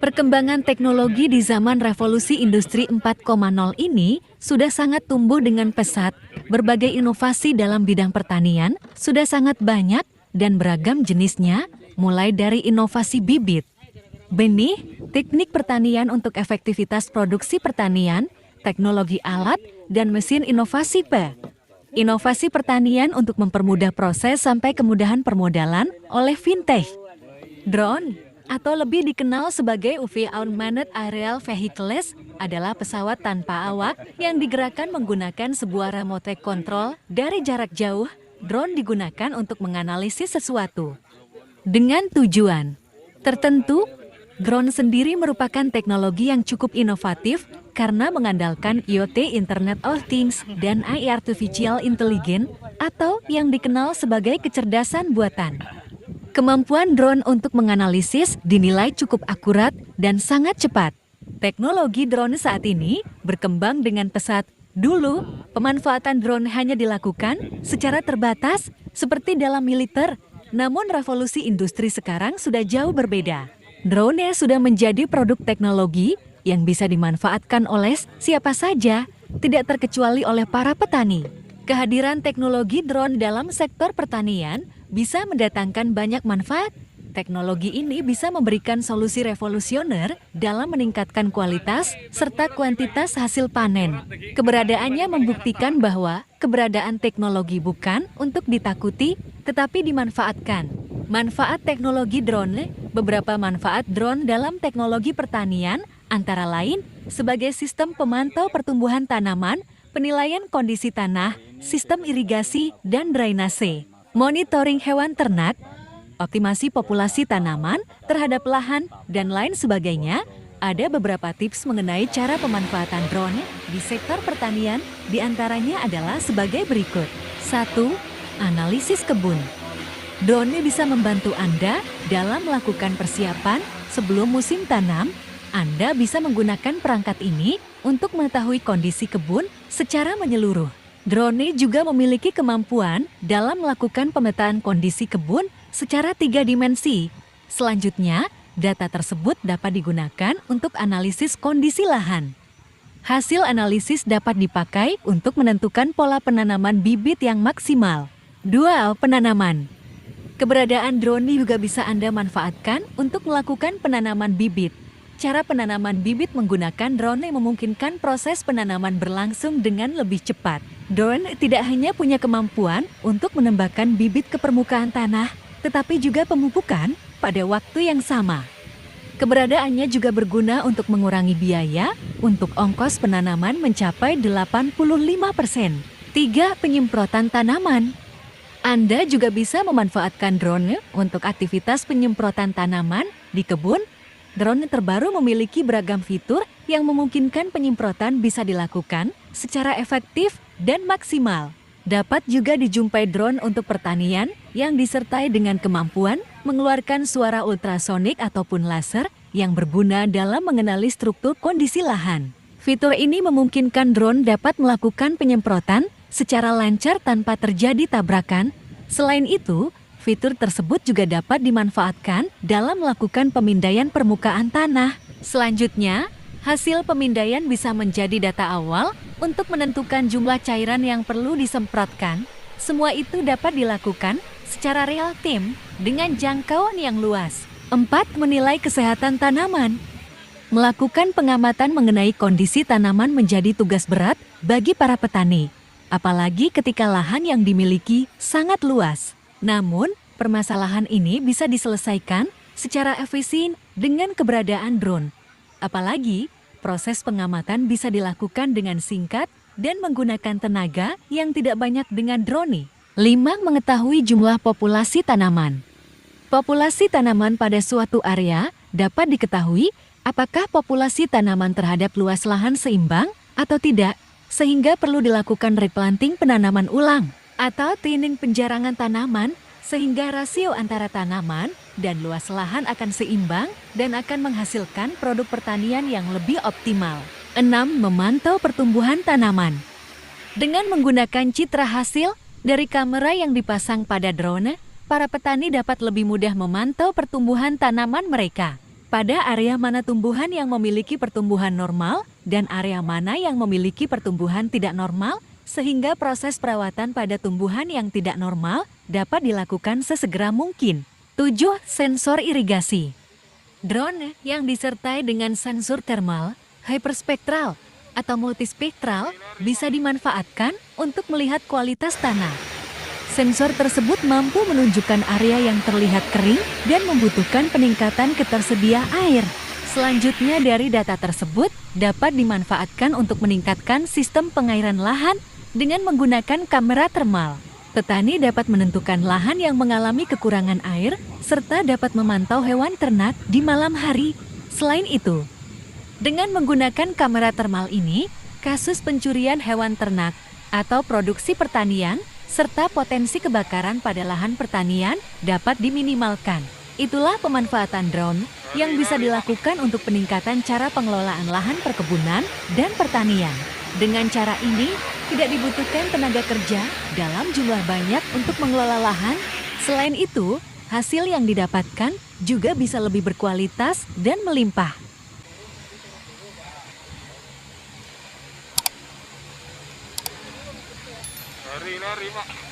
Perkembangan teknologi di zaman revolusi industri 4.0 ini sudah sangat tumbuh dengan pesat. Berbagai inovasi dalam bidang pertanian sudah sangat banyak dan beragam jenisnya, mulai dari inovasi bibit, benih, teknik pertanian untuk efektivitas produksi pertanian, teknologi alat, dan mesin inovasi inovasi pertanian untuk mempermudah proses sampai kemudahan permodalan oleh fintech. Drone, atau lebih dikenal sebagai UV Augmented Aerial Vehicles, adalah pesawat tanpa awak yang digerakkan menggunakan sebuah remote control dari jarak jauh. Drone digunakan untuk menganalisis sesuatu dengan tujuan tertentu. Drone sendiri merupakan teknologi yang cukup inovatif karena mengandalkan IoT Internet of Things dan AI Artificial Intelligence atau yang dikenal sebagai kecerdasan buatan. Kemampuan drone untuk menganalisis dinilai cukup akurat dan sangat cepat. Teknologi drone saat ini berkembang dengan pesat. Dulu, pemanfaatan drone hanya dilakukan secara terbatas seperti dalam militer. Namun revolusi industri sekarang sudah jauh berbeda. Drone sudah menjadi produk teknologi yang bisa dimanfaatkan oleh siapa saja, tidak terkecuali oleh para petani. Kehadiran teknologi drone dalam sektor pertanian bisa mendatangkan banyak manfaat. Teknologi ini bisa memberikan solusi revolusioner dalam meningkatkan kualitas serta kuantitas hasil panen. Keberadaannya membuktikan bahwa keberadaan teknologi bukan untuk ditakuti, tetapi dimanfaatkan. Manfaat teknologi drone. Beberapa manfaat drone dalam teknologi pertanian antara lain sebagai sistem pemantau pertumbuhan tanaman, penilaian kondisi tanah, sistem irigasi dan drainase, monitoring hewan ternak, optimasi populasi tanaman terhadap lahan, dan lain sebagainya. Ada beberapa tips mengenai cara pemanfaatan drone di sektor pertanian, diantaranya adalah sebagai berikut. 1. Analisis kebun. Drone bisa membantu Anda dalam melakukan persiapan sebelum musim tanam. Anda bisa menggunakan perangkat ini untuk mengetahui kondisi kebun secara menyeluruh. Drone juga memiliki kemampuan dalam melakukan pemetaan kondisi kebun secara 3 dimensi. Selanjutnya, data tersebut dapat digunakan untuk analisis kondisi lahan. Hasil analisis dapat dipakai untuk menentukan pola penanaman bibit yang maksimal. 2. Penanaman. Keberadaan drone juga bisa Anda manfaatkan untuk melakukan penanaman bibit. Cara penanaman bibit menggunakan drone memungkinkan proses penanaman berlangsung dengan lebih cepat. Drone tidak hanya punya kemampuan untuk menembakkan bibit ke permukaan tanah, tetapi juga pemupukan pada waktu yang sama. Keberadaannya juga berguna untuk mengurangi biaya untuk ongkos penanaman mencapai 85%. 3. Penyemprotan tanaman. Anda juga bisa memanfaatkan drone untuk aktivitas penyemprotan tanaman di kebun. Drone terbaru memiliki beragam fitur yang memungkinkan penyemprotan bisa dilakukan secara efektif dan maksimal. Dapat juga dijumpai drone untuk pertanian yang disertai dengan kemampuan mengeluarkan suara ultrasonik ataupun laser yang berguna dalam mengenali struktur kondisi lahan. Fitur ini memungkinkan drone dapat melakukan penyemprotan secara lancar tanpa terjadi tabrakan. Selain itu, fitur tersebut juga dapat dimanfaatkan dalam melakukan pemindaian permukaan tanah. Selanjutnya, hasil pemindaian bisa menjadi data awal untuk menentukan jumlah cairan yang perlu disemprotkan. Semua itu dapat dilakukan secara real time dengan jangkauan yang luas. 4. Menilai kesehatan tanaman. Melakukan pengamatan mengenai kondisi tanaman menjadi tugas berat bagi para petani, apalagi ketika lahan yang dimiliki sangat luas. Namun, permasalahan ini bisa diselesaikan secara efisien dengan keberadaan drone. Apalagi, proses pengamatan bisa dilakukan dengan singkat dan menggunakan tenaga yang tidak banyak dengan drone. 5. Mengetahui jumlah populasi tanaman. Populasi tanaman pada suatu area dapat diketahui apakah populasi tanaman terhadap luas lahan seimbang atau tidak, sehingga perlu dilakukan replanting penanaman ulang atau thinning penjarangan tanaman sehingga rasio antara tanaman dan luas lahan akan seimbang dan akan menghasilkan produk pertanian yang lebih optimal. 6. Memantau pertumbuhan tanaman. Dengan menggunakan citra hasil dari kamera yang dipasang pada drone, para petani dapat lebih mudah memantau pertumbuhan tanaman mereka. pada area mana tumbuhan yang memiliki pertumbuhan normal dan area mana yang memiliki pertumbuhan tidak normal, sehingga proses perawatan pada tumbuhan yang tidak normal dapat dilakukan sesegera mungkin. 7. Sensor irigasi. Drone yang disertai dengan sensor thermal, hyperspektral, atau multispektral bisa dimanfaatkan untuk melihat kualitas tanah. Sensor tersebut mampu menunjukkan area yang terlihat kering dan membutuhkan peningkatan ketersediaan air. Selanjutnya dari data tersebut dapat dimanfaatkan untuk meningkatkan sistem pengairan lahan dengan menggunakan kamera thermal. Petani dapat menentukan lahan yang mengalami kekurangan air serta dapat memantau hewan ternak di malam hari. Selain itu, dengan menggunakan kamera thermal ini, kasus pencurian hewan ternak atau produksi pertanian serta potensi kebakaran pada lahan pertanian dapat diminimalkan. Itulah pemanfaatan drone yang bisa dilakukan untuk peningkatan cara pengelolaan lahan perkebunan dan pertanian. Dengan cara ini, tidak dibutuhkan tenaga kerja dalam jumlah banyak untuk mengelola lahan. Selain itu, hasil yang didapatkan juga bisa lebih berkualitas dan melimpah. Nari, Pak.